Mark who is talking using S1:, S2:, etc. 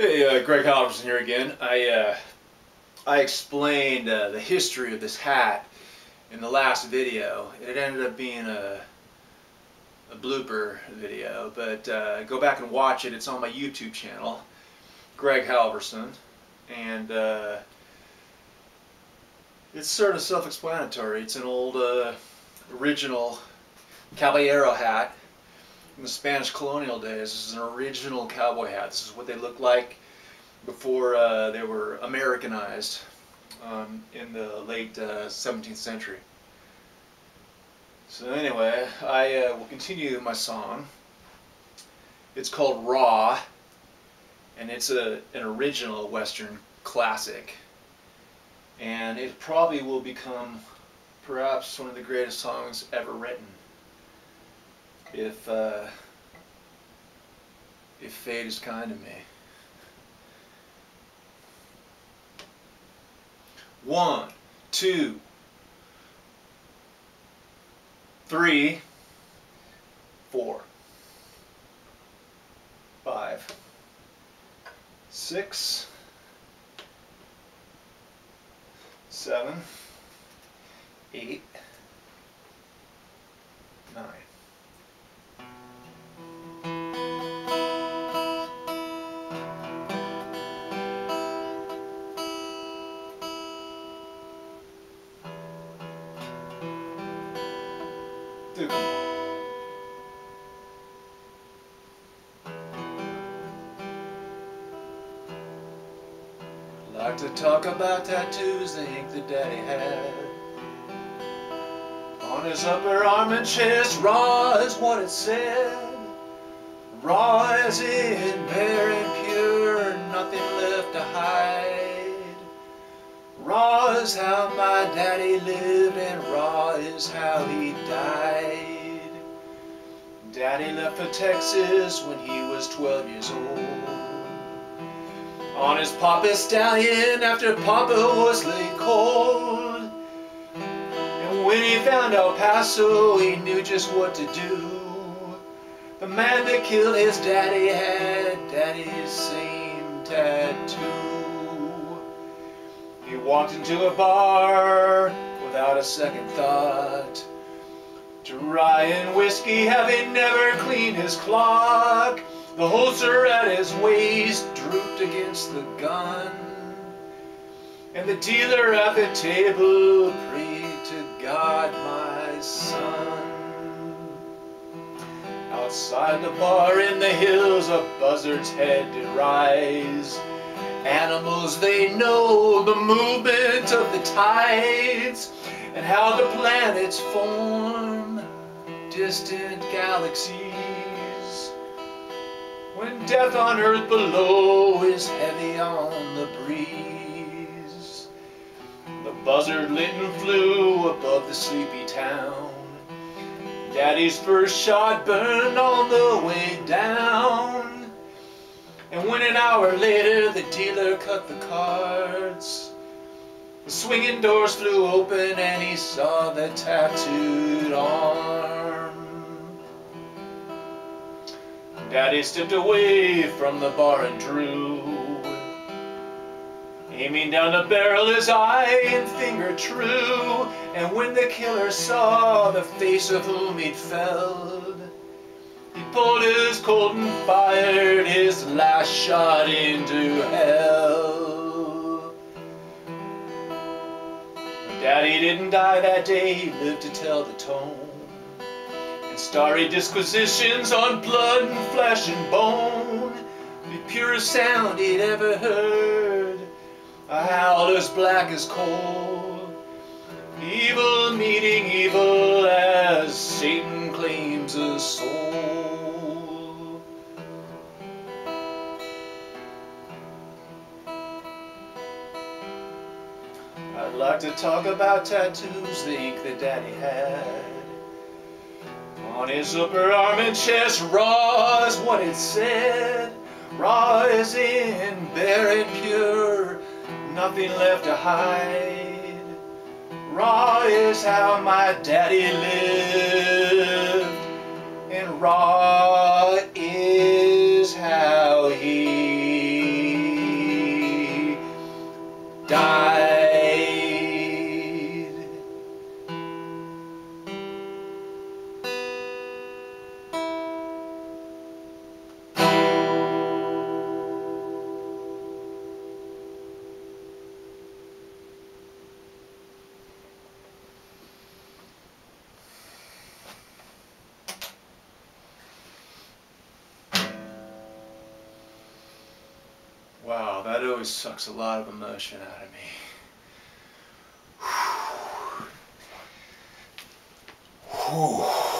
S1: Hey, Greg Halvorsong here again. I explained the history of this hat in the last video. It ended up being a blooper video, but go back and watch it. It's on my YouTube channel, Greg Halvorsong, and it's sort of self-explanatory. It's an old original caballero hat in the Spanish colonial days. This is an original cowboy hat. This is what they looked like before they were Americanized in the late 17th century. So anyway, I will continue my song. It's called Raw, and it's an original Western classic. And it probably will become perhaps one of the greatest songs ever written. If fate is kind to me. 1, 2, 3, 4, 5, 6, 7, 8, 9. Like to talk about tattoos the ink that Daddy had on his upper arm and chest. Raw is what it said. Raw as in bare and pure, nothing left to hide. Raw is how my daddy lived, and raw is how he died. Daddy left for Texas when he was 12 years old, on his Papa stallion after Papa was laid cold. And when he found out Paso, he knew just what to do. The man that killed his daddy had daddy's same tattoo. He walked into a bar without a second thought, dry in whiskey, having never cleaned his clock. The holster at his waist drooped against the gun, and the dealer at the table prayed to God, my son. Outside the bar in the hills, a buzzard's head did rise. Animals, they know the movement of the tides, and how the planets form distant galaxies. When death on earth below is heavy on the breeze, the buzzard lit and flew above the sleepy town. Daddy's first shot burned on the way down, and when an hour later the dealer cut the cards, the swinging doors flew open and he saw the tattooed arm. Daddy stepped away from the bar and drew, aiming down the barrel, his eye and finger true. And when the killer saw the face of whom he'd felled, he pulled his Colt and fired his last shot into hell. Daddy didn't die that day, he lived to tell the tone, and starry disquisitions on blood and flesh and bone. The purest sound he'd ever heard, a howl as black as coal, evil meeting evil as Satan claims a soul. I'd like to talk about tattoos the ink that Daddy had on his upper arm and chest. Raw is what it said. Raw as in bare and pure, nothing left to hide. Raw is how my daddy lived, and raw is how he Wow, that always sucks a lot of emotion out of me. Whew.